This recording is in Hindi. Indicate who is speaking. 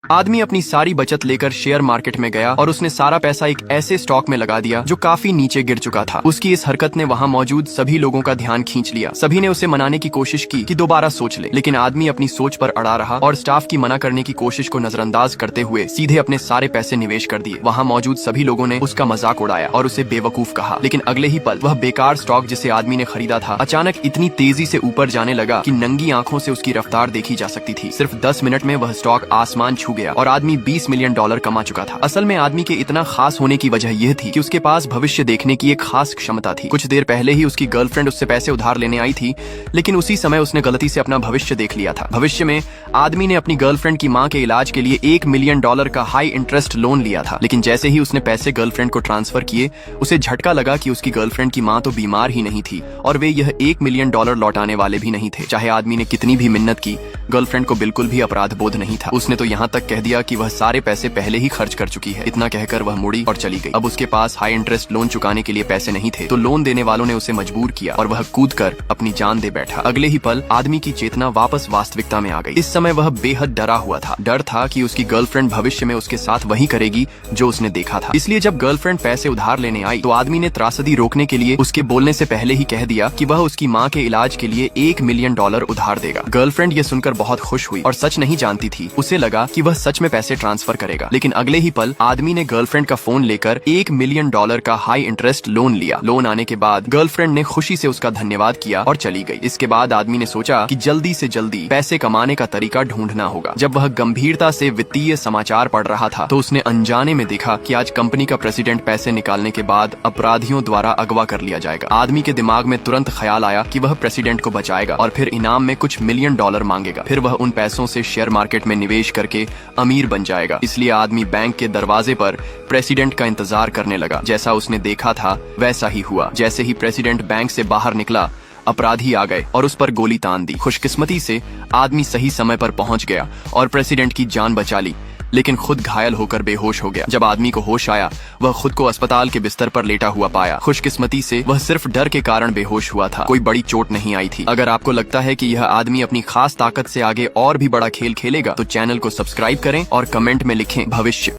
Speaker 1: आदमी अपनी सारी बचत लेकर शेयर मार्केट में गया और उसने सारा पैसा एक ऐसे स्टॉक में लगा दिया जो काफी नीचे गिर चुका था। उसकी इस हरकत ने वहां मौजूद सभी लोगों का ध्यान खींच लिया। सभी ने उसे मनाने की कोशिश की कि दोबारा सोच ले, लेकिन आदमी अपनी सोच पर अड़ा रहा और स्टाफ की मना करने की कोशिश को नजरअंदाज करते हुए सीधे अपने सारे पैसे निवेश कर दिए। वहाँ मौजूद सभी लोगों ने उसका मजाक उड़ाया और उसे बेवकूफ कहा, लेकिन अगले ही पल वह बेकार स्टॉक जिसे आदमी ने खरीदा था अचानक इतनी तेजी से ऊपर जाने लगा कि नंगी आंखों से उसकी रफ्तार देखी जा सकती थी। सिर्फ 10 मिनट में वह स्टॉक आसमान छू गया और आदमी $20 मिलियन कमा चुका था। असल में आदमी के इतना खास होने की वजह यह थी कि उसके पास भविष्य देखने की एक खास क्षमता थी। कुछ देर पहले ही उसकी गर्लफ्रेंड उससे पैसे उधार लेने आई थी, लेकिन उसी समय उसने गलती से अपना भविष्य देख लिया था। भविष्य में आदमी ने अपनी गर्लफ्रेंड की मां के इलाज के लिए $1 मिलियन का हाई इंटरेस्ट लोन लिया था, लेकिन जैसे ही उसने पैसे गर्लफ्रेंड को ट्रांसफर किए उसे झटका लगा कि उसकी गर्लफ्रेंड की मां तो बीमार ही नहीं थी और वे यह $1 मिलियन लौटाने वाले भी नहीं थे। चाहे आदमी ने कितनी भी मिन्नत की, गर्लफ्रेंड को बिल्कुल भी अपराध बोध नहीं था। उसने तो यहाँ तक कह दिया कि वह सारे पैसे पहले ही खर्च कर चुकी है। इतना कहकर वह मुड़ी और चली गई। अब उसके पास हाई इंटरेस्ट लोन चुकाने के लिए पैसे नहीं थे, तो लोन देने वालों ने उसे मजबूर किया और वह कूदकर अपनी जान दे बैठा। अगले ही पल आदमी की चेतना वापस वास्तविकता में आ गई। इस समय वह बेहद डरा हुआ था। डर था कि उसकी गर्लफ्रेंड भविष्य में उसके साथ वही करेगी जो उसने देखा था। इसलिए जब गर्लफ्रेंड पैसे उधार लेने आई तो आदमी ने त्रासदी रोकने के लिए उसके बोलने से पहले ही कह दिया कि वह उसकी माँ के इलाज के लिए $1 मिलियन उधार देगा। गर्लफ्रेंड ये सुनकर बहुत खुश हुई और सच नहीं जानती थी। उसे लगा कि वह सच में पैसे ट्रांसफर करेगा, लेकिन अगले ही पल आदमी ने गर्लफ्रेंड का फोन लेकर $1 मिलियन का हाई इंटरेस्ट लोन लिया। लोन आने के बाद गर्लफ्रेंड ने खुशी से उसका धन्यवाद किया और चली गई। इसके बाद आदमी ने सोचा कि जल्दी से जल्दी पैसे कमाने का तरीका ढूंढना होगा। जब वह गंभीरता से वित्तीय समाचार पढ़ रहा था तो उसने अनजाने में देखा कि आज कंपनी का प्रेसिडेंट पैसे निकालने के बाद अपराधियों द्वारा अगवा कर लिया जाएगा। आदमी के दिमाग में तुरंत ख्याल आया कि वह प्रेसिडेंट को बचाएगा और फिर इनाम में कुछ $1 मिलियन मांगेगा। फिर वह उन पैसों से शेयर मार्केट में निवेश करके अमीर बन जाएगा। इसलिए आदमी बैंक के दरवाजे पर प्रेसिडेंट का इंतजार करने लगा। जैसा उसने देखा था वैसा ही हुआ। जैसे ही प्रेसिडेंट बैंक से बाहर निकला, अपराधी आ गए और उस पर गोली तान दी। खुशकिस्मती से आदमी सही समय पर पहुंच गया और प्रेसिडेंट की जान बचा ली, लेकिन खुद घायल होकर बेहोश हो गया। जब आदमी को होश आया, वह खुद को अस्पताल के बिस्तर पर लेटा हुआ पाया। खुशकिस्मती से वह सिर्फ डर के कारण बेहोश हुआ था, कोई बड़ी चोट नहीं आई थी। अगर आपको लगता है कि यह आदमी अपनी खास ताकत से आगे और भी बड़ा खेल खेलेगा तो चैनल को सब्सक्राइब करें और कमेंट में लिखें भविष्य।